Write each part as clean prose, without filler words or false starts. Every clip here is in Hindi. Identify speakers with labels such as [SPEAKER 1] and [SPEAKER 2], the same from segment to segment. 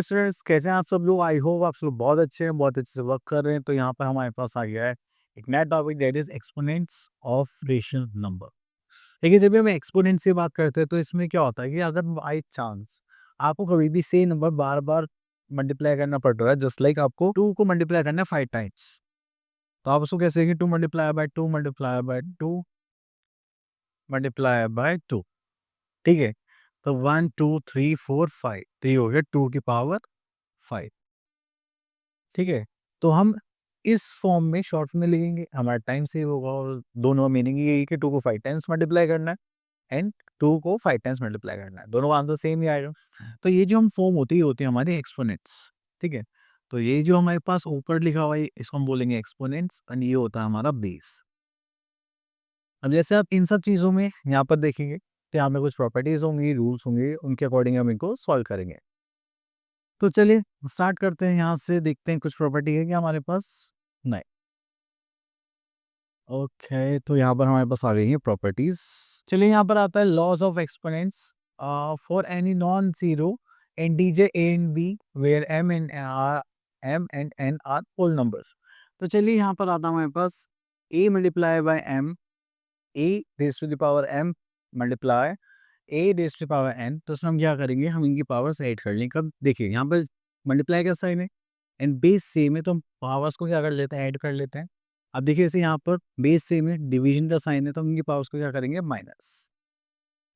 [SPEAKER 1] हेलो स्टूडेंट्स, कैसे हैं आप सब लोग? आई होप आप सब लोग बहुत अच्छे हैं, बहुत अच्छे से वर्क कर रहे हैं। तो यहाँ पर हमारे पास आ गया है एक नया topic, that is exponents of rational number. देखिए, जब भी हम एक्सपोनेंट से बात करते हैं तो इसमें क्या होता है कि अगर बाई चांस आपको कभी भी सेम नंबर बार बार मल्टीप्लाई करना पड़ रहा है, जस्ट लाइक आपको 2 को मल्टीप्लाई करना है 5 टाइम्स, तो आप उसको कैसे कि 2 multiply by 2 multiply by 2 multiply by 2। ठीक है, तो 1 2 3 4 5, तो ये हो गया 2 की पावर 5। ठीक है, तो हम इस फॉर्म में शॉर्ट में लिखेंगे, हमारा टाइम सेव होगा। और दोनों का मीनिंग यही है कि 2 को 5 टाइम्स मल्टीप्लाई करना है एंड 2 को 5 टाइम्स मल्टीप्लाई करना है, दोनों का आंसर सेम ही आएगा। तो ये जो हम फॉर्म होती है हमारी एक्सपोनेंट्स। ठीक है, तो ये जो हमारे पास ऊपर लिखा हुआ है इसको हम बोलेंगे एक्सपोनेंट्स, और ये होता है हमारा बेस। अब जैसे आप इन सब चीज़ों में यहाँ पर देखेंगे तो यहाँ पे कुछ प्रॉपर्टीज होंगी, रूल्स होंगे, उनके अकॉर्डिंग हम इनको सॉल्व करेंगे। तो चलिए स्टार्ट करते हैं, यहाँ से देखते हैं कुछ प्रॉपर्टी है क्या हमारे पास। नहीं। ओके, तो यहाँ पर हमारे पास आ गई है प्रॉपर्टीज। चलिए, यहाँ पर आता है laws of exponents for any non zero integer A and B where M and N are whole numbers. तो चलिए, यहाँ पर आता है हमारे पास A multiply by M, A raise to the power M multiply A raise to the power N. तो उसमें हम क्या करेंगे, हम इनकी पावर्स ऐड कर लेंगे। कब? देखिए, यहाँ पर मल्टीप्लाई का साइन है एंड बेस सेम है, तो हम पावर्स को क्या कर लेते हैं, ऐड कर लेते हैं। अब देखिए, जैसे यहाँ पर बेस सेम है, डिवीजन का साइन है, तो हम इनकी पावर्स को क्या करेंगे, माइनस।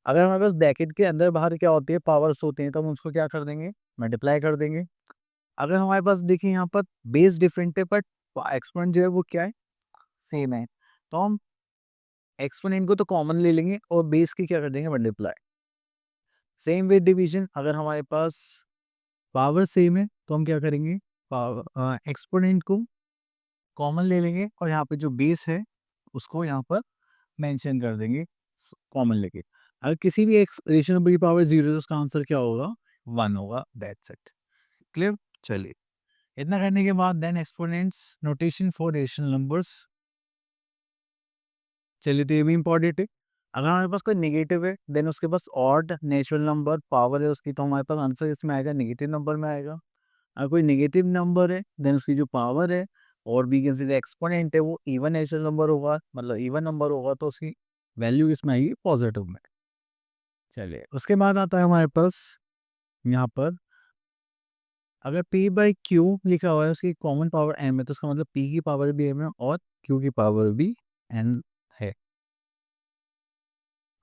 [SPEAKER 1] अगर हमारे पास ब्रैकेट के अंदर बाहर क्या होती है, पावर्स होते हैं, तो हम उसको क्या कर देंगे, मल्टीप्लाई कर देंगे। अगर हमारे पास देखिए यहाँ पर बेस डिफरेंट है बट एक्सपोनेंट जो है वो क्या है, सेम है, तो हम एक्सपोनेंट को तो कॉमन ले लेंगे और बेस की क्या कर देंगे, मल्टीप्लाई। सेम विद डिवीजन, अगर हमारे पास पावर सेम है तो हम क्या करेंगे, एक्सपोनेंट को कॉमन ले लेंगे और यहाँ पे जो बेस है उसको यहाँ पर मेंशन कर देंगे कॉमन लेके। अगर किसी भी रेशनल नंबर की पावर 0 तो उसका आंसर क्या होगा, 1 होगा। That's it. क्लियर? चलिए, इतना करने के बाद then exponents notation for rational numbers. चलिए, तो ये भी इंपॉर्टेंट है। अगर हमारे पास कोई नेगेटिव है देन उसके पास ऑड नेचुरल नंबर पावर है उसकी, तो हमारे पास आंसर इसमें आएगा नेगेटिव नंबर में आएगा। अगर कोई नेगेटिव नंबर है देन उसकी जो पावर है और भी कैसे एक्सपोनेंट है वो इवन नेचुरल नंबर होगा, मतलब इवन नंबर होगा, तो उसकी वैल्यू इसमें आएगी पॉजिटिव में। चलिए, उसके बाद आता है हमारे पास यहाँ पर अगर p बाई क्यू लिखा हुआ है उसकी कॉमन पावर m है, तो उसका मतलब p की पावर भी m है और q की पावर भी n है।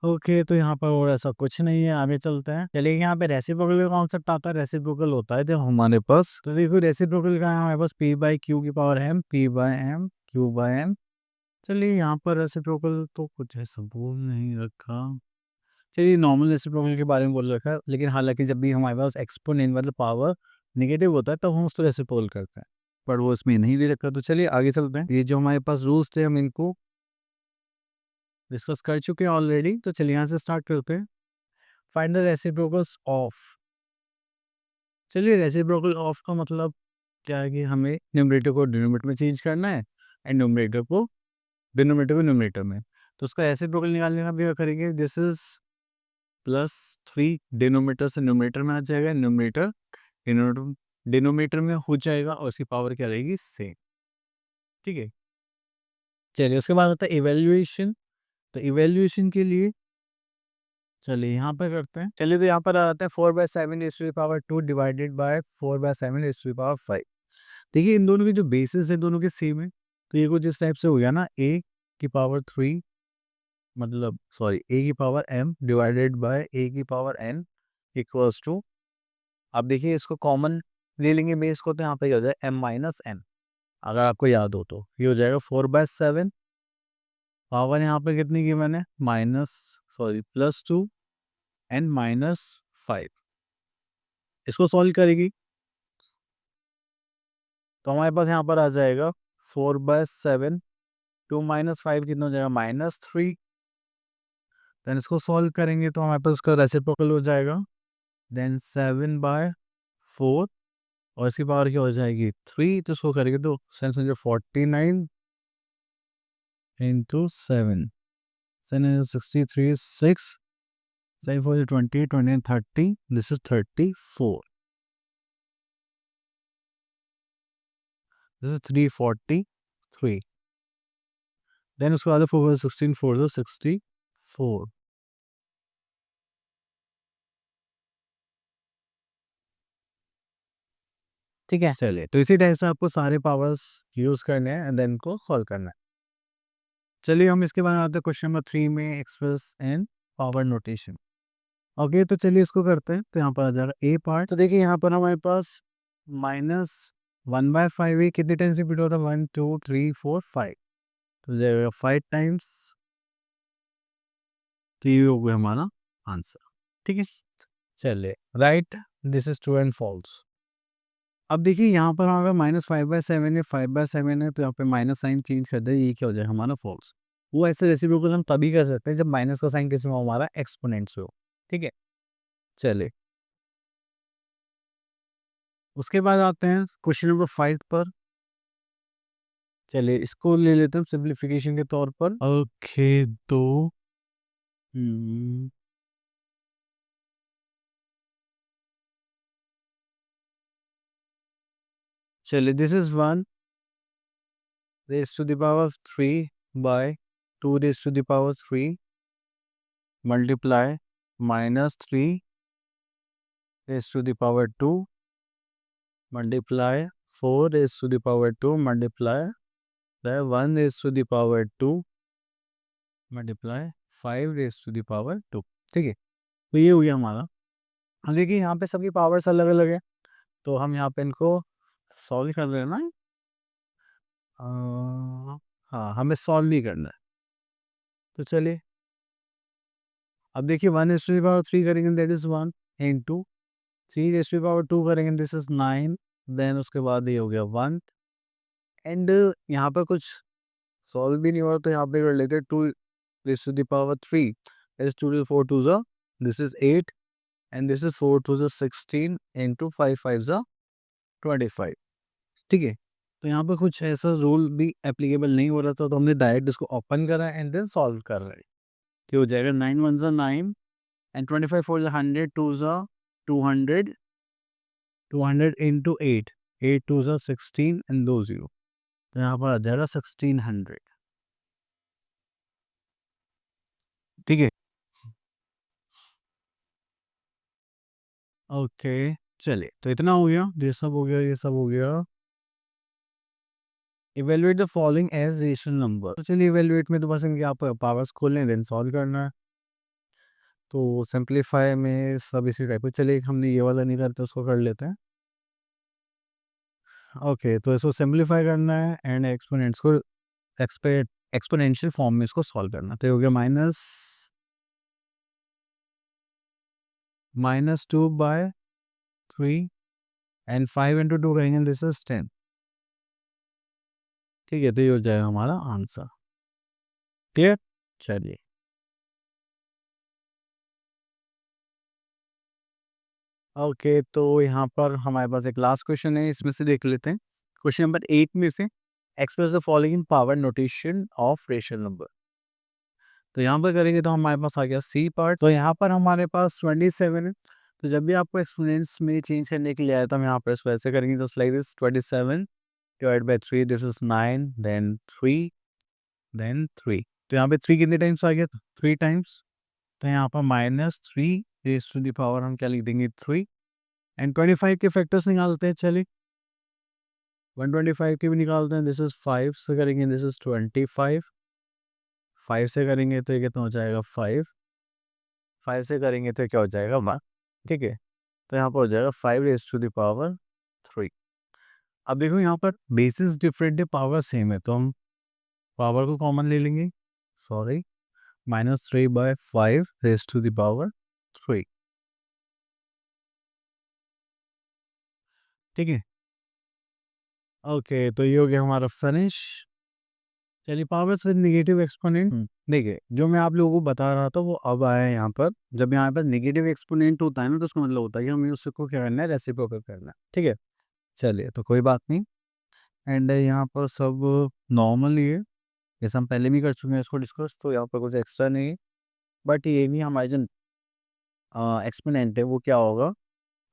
[SPEAKER 1] ओके, तो यहाँ पर और ऐसा कुछ नहीं है, आगे चलते हैं। चलिए, यहाँ पे रेसिप्रोकल का कॉन्सेप्ट आता है। रेसिप्रोकल होता है जब हमारे पास, तो देखो रेसिप्रोकल का है हमारे पास p बाई क्यू की power m, p by m, q by m। चलिए, यहाँ पर रेसिप्रोकल तो कुछ ऐसा बोल नहीं रखा। चलिए, नॉर्मल रेसिप्रोकल के बारे में बोल रखा है, लेकिन हालांकि जब भी हमारे पास एक्सपोनेंट मतलब पावर नेगेटिव होता है तब हम उसको रेसिप्रोकल करते हैं, पर वो इसमें नहीं दे रखा। तो चलिए आगे चलते हैं। ये जो हमारे पास रूल्स थे हम इनको डिस्कस कर चुके हैं ऑलरेडी, तो चलिए यहाँ से स्टार्ट करते हैं। Find the reciprocals of. चलिए, रेसिप्रोकल ऑफ का मतलब क्या है कि हमें न्यूमरेटर को डिनोमिनेटर में चेंज करना है एंड न्यूमरेटर को न्यूमरेटर में। तो उसका रेसिप्रोकल निकालने का भी करेंगे। दिस इज +3 डिनोमिनेटर से न्यूमरेटर में आ जाएगा, न्यूमरेटर डिनोमिनेटर में हो जाएगा और उसकी पावर क्या रहेगी, सेम। ठीक है, चलिए उसके बाद आता है इवेल्युएशन। तो इवेल्युएशन के लिए चलिए यहाँ पर करते हैं। चलिए, तो यहाँ पर आ जाता है 4/7 डिवाइडेड बाय 4/7 देखिए, इन दोनों के जो बेसिस है दोनों के सेम है, तो ये कुछ इस टाइप से हो गया ना, a की पावर 3 मतलब सॉरी a की power m divided by a की पावर n इक्वल्स टू। अब देखिए, इसको कॉमन ले लेंगे बेस को, तो यहाँ पे क्या हो जाए, m माइनस n। अगर आपको याद हो तो ये हो जाएगा 4/7, पावर यहाँ पे कितनी की मैंने, +2 एंड -5। इसको सॉल्व करेगी तो हमारे पास यहाँ पर आ जाएगा 4/7, 2 -5 कितना हो जाएगा, -3। देन इसको सॉल्व करेंगे तो हमारे पास इसका रेसिप्रोकल हो जाएगा, देन 7/4 और इसकी पावर क्या हो जाएगी, 3। तो इसको करेंगे तो 49 into 7, 63, 6, 7 4 20, 20 30, this is 34। This is 343। देन उसके बाद 4 16 4 64। ठीक है, चलिए तो इसी टाइप से आपको सारे पावर्स यूज करने हैं एंड देन को सॉल्व करना है। चलिए हम इसके बाद आते हैं क्वेश्चन नंबर 3 में, express in power notation. Okay, तो चलिए इसको करते हैं। तो यहाँ पर आ जाएगा ए पार्ट। तो देखिए यहाँ पर हमारे पास -1/5 ये कितने टाइम्स रिपीट हो रहा है, 1 2 3 4 5, तो जाएगा 5 टाइम्स। तो ये हो गया हमारा आंसर। ठीक है, चलिए right this is true and false. अब देखिए यहाँ पर अगर -5/7 है, 5/7 है, तो यहाँ पे माइनस साइन चेंज कर दे, ये क्या हो जाएगा हमारा फॉल्स। वो ऐसे रेसिप्रोकल हम तभी कर सकते हैं जब माइनस का साइन किस में हो, हमारा एक्सपोनेंट से हो। ठीक है, चलिए उसके बाद आते हैं क्वेश्चन नंबर 5 पर। चलिए इसको ले लेते हैं सिंप्लीफिकेशन के तौर पर। ओके, तो हम्म, चलिए this is 1 raise to the power 3 by 2 raise to the power 3 multiply -3 raise to the power 2 multiply 4 raise to the power 2 multiply 1 raise to the power 2 multiply 5 raise to the power 2। ठीक है, तो ये हो गया हमारा। अब देखिए यहाँ पे सबकी पावर्स अलग अलग है, तो हम यहाँ पे इनको सॉल्व कर रहे हैं ना। हाँ, हमें सॉल्व भी करना है। तो चलिए अब देखिए 1 रेज़ टू द पावर 3 करेंगे, that is 1 into 3 raise to the power 2 करेंगे, दिस इज 9। देन उसके बाद ये हो गया 1 एंड यहाँ पर कुछ सॉल्व भी नहीं हो रहा, तो यहाँ पे कर लेते हैं 2 raise to the power 3, that is 2 to 4 2 ज़ा, दिस इज 8 एंड दिस इज 4 2 ज़ा 16 इंटू 5 5 ज़ा 25। ठीक है, तो यहाँ पर कुछ ऐसा रूल भी एप्लीकेबल नहीं हो रहा था, तो हमने डायरेक्ट इसको ओपन करा एंड देन सॉल्व कर रहे हैं। कि हो जाएगा 9 1 ज़ा 9 एंड 25 4 ज़ा 100 2 ज़ा 200 200 इंटू 8 8 2 ज़ा 16 एंड 2 0, तो यहाँ पर आ जाएगा 1600। ठीक है, ओके, चलिए तो इतना हो गया, ये सब हो गया, ये सब हो गया। Evaluate the following as rational number. तो चलिए इवेलुएट में तो बस इनके आप पावर्स खोल लें देन सॉल्व करना है। तो सिंप्लीफाई में सब इसी टाइप का, चलिए हमने ये वाला नहीं करते, उसको कर लेते हैं। ओके, तो इसको सिंप्लीफाई करना है एंड एक्सपोनेंट्स को एक्सपोनेंशियल फॉर्म में इसको सॉल्व करना है। तो ये हो गया -2/3 एंड 5 इंटू 2 करेंगे, दिस इज 10। ठीक है, तो ये हो जाएगा हमारा आंसर। क्लियर, चलिए ओके, तो यहाँ पर हमारे पास एक लास्ट क्वेश्चन है, इसमें से देख लेते हैं। क्वेश्चन नंबर 8 में से express the following in power notation of rational number. तो यहाँ पर करेंगे तो हमारे पास आ गया सी पार्ट। तो यहाँ पर हमारे पास 27 है, तो जब भी आपको एक्सपोनेंट्स में चेंज करने के लिए आया, तो हम यहाँ पर इसको ऐसे करेंगे, just like this 27 divide by 3, this is 9 then 3 then 3। तो यहाँ पे 3 कितने टाइम्स आ गया, 3 टाइम्स। तो यहाँ पर -3 रेज टू द पावर हम क्या लिख देंगे, 3 एंड 25 के फैक्टर्स निकालते हैं। चलिए 125 के भी निकालते हैं, दिस इज 5 से करेंगे, दिस इज 25 5 से करेंगे तो ये कितना हो जाएगा 5 5 से करेंगे तो क्या हो जाएगा 1। ठीक है, तो यहाँ पर हो जाएगा 5 रेज टू द पावर 3। अब देखो यहाँ पर बेसिस डिफरेंट है, पावर सेम है, तो हम पावर को कॉमन ले लेंगे, sorry -3/5 raise to the power 3। ठीक है, ओके, तो ये हो गया हमारा फिनिश। चलिए पावर्स विद नेगेटिव एक्सपोनेंट। देखिए जो मैं आप लोगों को बता रहा था वो अब आया है यहाँ पर। जब यहाँ पर नेगेटिव एक्सपोनेंट होता है ना, तो उसका मतलब होता है कि हमें उसको क्या करना है, रेसिप्रोकल करना है। ठीक है, चलिए तो कोई बात नहीं। एंड यहाँ पर सब नॉर्मल ही है, जैसे हम पहले भी कर चुके हैं इसको डिस्कस, तो यहाँ पर कुछ एक्स्ट्रा नहीं है। बट ये भी हमारे जो एक्सपोनेंट है वो क्या होगा,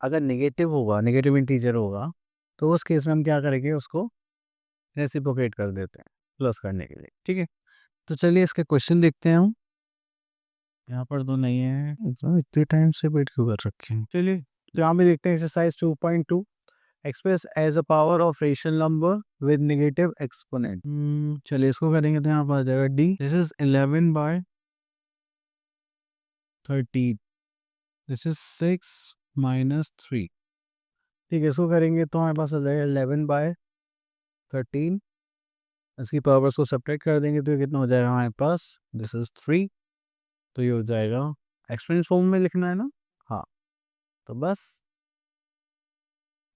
[SPEAKER 1] अगर नेगेटिव होगा, नेगेटिव इंटीजर होगा, तो उस केस में हम क्या करेंगे, उसको रेसिप्रोकेट कर देते हैं प्लस करने के लिए, ठीक है। तो चलिए इसके क्वेश्चन देखते हैं हम। यहाँ पर तो नहीं है, तो इतने टाइम से वेट क्यों कर रखे हैं। चलिए तो यहाँ पे देखते हैं exercise 2.2, express as a power of rational number with negative exponent. चलिए इसको करेंगे तो यहाँ पर आ जाएगा D, this is 11/13, this is 6 - 3। ठीक है, इसको करेंगे तो हमारे पास आ जाएगा 11/13, इसकी पावर्स को सब्ट्रैक्ट कर देंगे तो ये कितना हो जाएगा हमारे पास, दिस इज 3। तो ये हो जाएगा, एक्सपोनेंट फॉर्म में लिखना है ना, हाँ। तो बस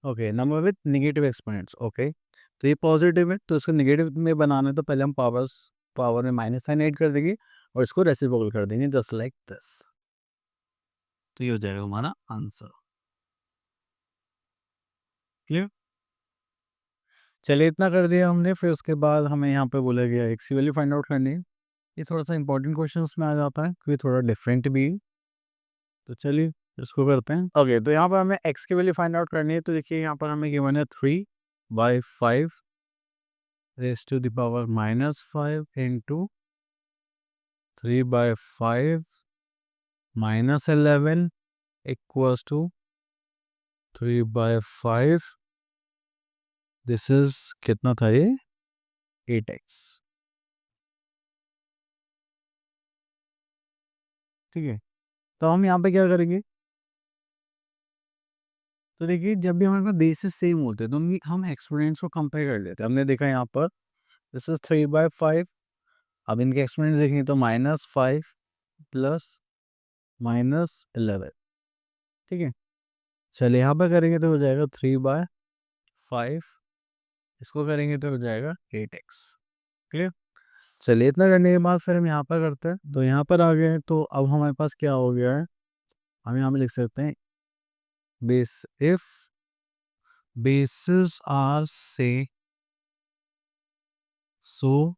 [SPEAKER 1] okay, number with negative exponents, okay. तो ये पॉजिटिव है तो इसको नेगेटिव में बनाना है तो पहले हम पावर में माइनस साइन ऐड कर देंगे और इसको रेसिप्रोकल कर देंगे जस्ट लाइक दिस। तो ये हो जाएगा हमारा आंसर। क्लियर। चलिए इतना कर दिया हमने, फिर उसके बाद हमें यहाँ पे बोला गया एक्स की वैल्यू फाइंड आउट करनी है। ये थोड़ा सा इंपॉर्टेंट क्वेश्चन में आ जाता है क्योंकि थोड़ा डिफरेंट भी है। तो चलिए इसको करते हैं। ओके, तो यहाँ पर हमें एक्स की वैल्यू फाइंड आउट करनी है। तो देखिए यहाँ पर हमें गिवन है 3/5 raised to the power -5 into 3/5 -11 equals to 3/5, this is कितना था ये, 8x। ठीक है, तो हम यहाँ पे क्या करेंगे, तो देखिए जब भी हमारे पास बेसिस सेम होते हैं तो हम एक्सपोनेंट्स को कंपेयर कर लेते हैं। हमने देखा यहाँ पर दिस इज 3/5, अब इनके एक्सपोनेंट्स देखेंगे तो -5 प्लस -11। ठीक है, चलिए यहाँ पर करेंगे तो हो जाएगा 3/5, इसको करेंगे तो हो जाएगा 8x। क्लियर। चलिए इतना करने के बाद फिर हम यहाँ पर करते हैं। तो यहाँ पर आ गए हैं तो अब हमारे पास क्या हो गया है, हम यहाँ पे लिख सकते हैं base if bases are say so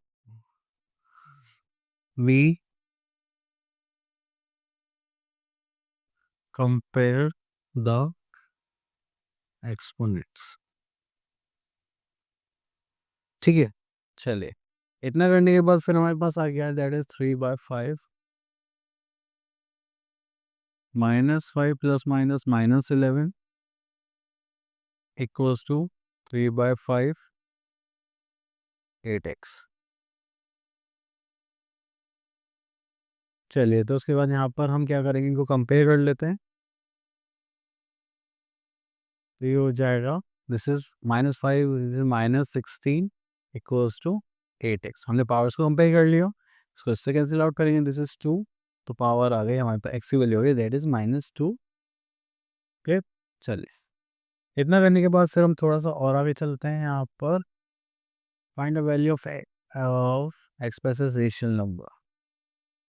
[SPEAKER 1] we compare the exponents। ठीक है, चलिए इतना करने के बाद फिर हमारे पास आ गया that is 3/5 -5 plus minus -11 equals to 3/5 8x। चलिए तो उसके बाद यहाँ पर हम क्या करेंगे, इनको कंपेयर कर लेते हैं। तो ये हो जाएगा this is -5, this is -16 equals to 8x। हमने पावर्स को कंपेयर कर लिया, इसको इससे कैंसिल आउट करेंगे, दिस इज 2, तो पावर आ गई हमारे पास, एक्स की वैल्यू हो गई दैट इज -2। ओके, चलिए इतना करने के बाद फिर हम थोड़ा सा और आगे चलते हैं। यहाँ पर find the value of expresses rational number.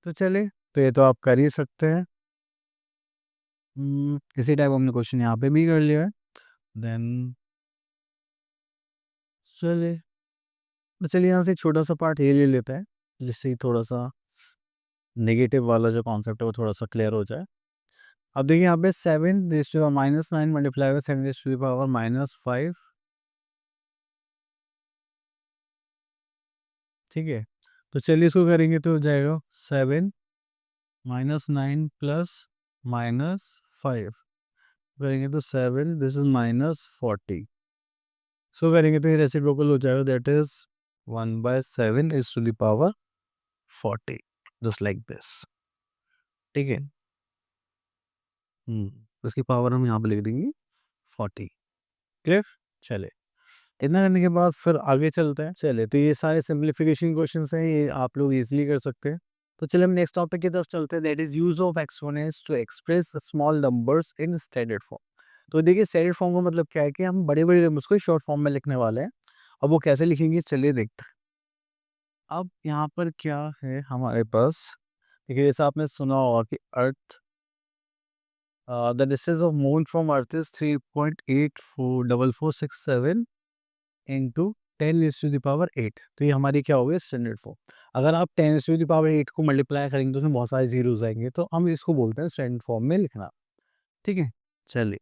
[SPEAKER 1] तो चलिए, तो ये तो आप कर ही सकते हैं। इसी टाइप हमने क्वेश्चन यहाँ पे भी कर लिया है। देन चलिए, तो चलिए यहाँ से छोटा सा पार्ट ये ले लेते हैं जिससे थोड़ा सा नेगेटिव वाला जो कॉन्सेप्ट है वो थोड़ा सा क्लियर हो जाए। अब देखिए यहाँ पे 7⁻⁹ मल्टीप्लाई बाय 7⁻⁻5। ठीक है, तो चलिए इसको करेंगे तो हो जाएगा 7 - 9 प्लस -5 करेंगे तो 7, दिस इज -40। सो करेंगे तो ये रेसिप्रोकल हो जाएगा that is 1/7 is to the power 40, just like this. ठीक है, उसकी पावर हम यहाँ पे लिख देंगे 40। क्लियर। चले, इतना करने के बाद फिर आगे चलते हैं। चले, तो ये सारे सिंप्लीफिकेशन क्वेश्चंस हैं, ये आप लोग इजीली कर सकते हैं। तो चलिए हम नेक्स्ट टॉपिक की तरफ चलते हैं, that is use of exponents to express small numbers in standard form. तो देखिए स्टैंडर्ड फॉर्म का मतलब क्या है कि हम बड़े बड़े नंबर्स को शॉर्ट फॉर्म में लिखने वाले हैं। अब वो कैसे लिखेंगे चलिए देखते हैं। अब यहाँ पर क्या है हमारे पास, देखिए जैसा आपने सुना होगा कि earth the distance of moon from earth is 3.844467 into 10⁸8। तो ये हमारी क्या होगी स्टैंडर्ड फॉर्म। अगर आप 10⁸8 को मल्टीप्लाई करेंगे तो उसमें बहुत सारे जीरोस आएंगे, तो हम इसको बोलते हैं स्टैंडर्ड फॉर्म में लिखना। ठीक है, चलिए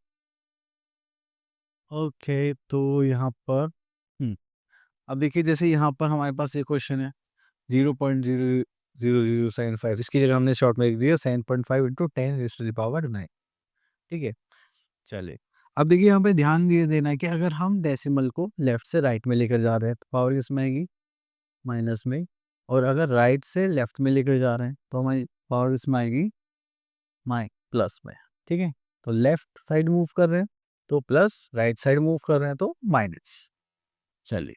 [SPEAKER 1] ओके, तो यहाँ पर अब देखिए जैसे यहाँ पर हमारे पास एक क्वेश्चन है 0.000075, इसकी जगह हमने शॉर्ट में लिख दिया 7.5 इंटू 10⁻⁹ ठीक है। चलिए अब देखिए यहाँ पे ध्यान दिए देना है कि अगर हम डेसिमल को लेफ्ट से राइट में लेकर जा रहे हैं तो पावर किसमें आएगी, माइनस में, और अगर राइट से लेफ्ट में लेकर जा रहे हैं तो हमारी पावर किसमें आएगी, प्लस में, ठीक है। तो लेफ्ट साइड मूव कर रहे हैं तो प्लस, राइट साइड मूव कर रहे हैं तो माइनस। चलिए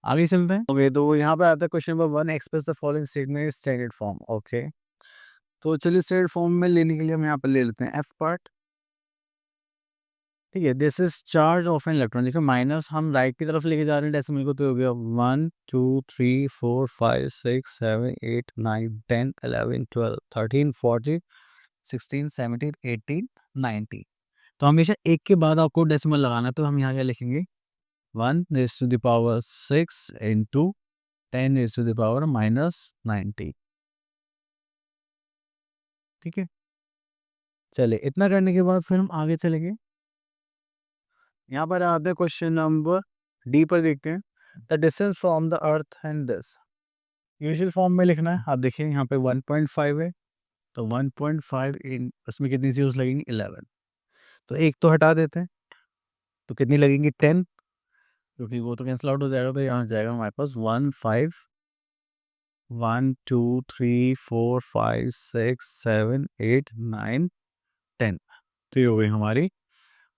[SPEAKER 1] आगे चलते हैं। ओके तो यहाँ पे आता है question number 1, express the following statement in standard form. Okay तो चलिए स्टैंडर्ड फॉर्म में लेने के लिए हम यहाँ पे ले लेते हैं एफ पार्ट, ठीक है। This is charge of an electron, देखिए माइनस हम राइट की तरफ लेके जा रहे हैं डेसिमल को, तो हो गया 1 2 3 4 5 6 7 8 9 10 11 12 13 14 16 17 18 19। तो हमेशा एक के बाद आपको डेसिमल लगाना है, तो हम यहाँ क्या लिखेंगे 1⁻6 इंटू 10⁻⁻90, ठीक है। चलिए इतना करने के बाद फिर हम आगे चलेंगे। यहाँ पर आते हैं क्वेश्चन नंबर डी पर, देखते हैं the distance from the earth and this. Usual form में लिखना है। आप देखिए यहाँ पे 1.5 है, तो 1.5 इन उसमें कितनी जीरोस लगेंगी 11, तो एक तो हटा देते हैं, तो कितनी लगेंगी 10, क्योंकि वो तो कैंसिल आउट हो जाएगा, तो यहाँ जाएगा हमारे पास 1 5 1 2 3 4 5 6 7 8 9 10, तो ये हो गई हमारी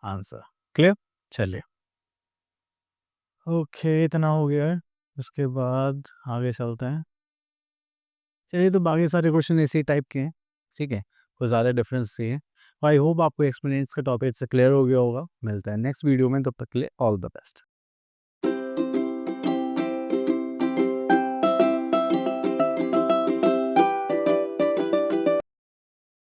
[SPEAKER 1] आंसर। क्लियर। चलिए ओके इतना हो गया है, उसके बाद आगे चलते हैं। चलिए तो बाकी सारे क्वेश्चन इसी टाइप के हैं, ठीक है, कोई ज़्यादा डिफरेंस नहीं है। आई होप आपको एक्सपीरियंस का टॉपिक से क्लियर हो गया होगा। मिलता है नेक्स्ट वीडियो में, तब तक के लिए ऑल द बेस्ट।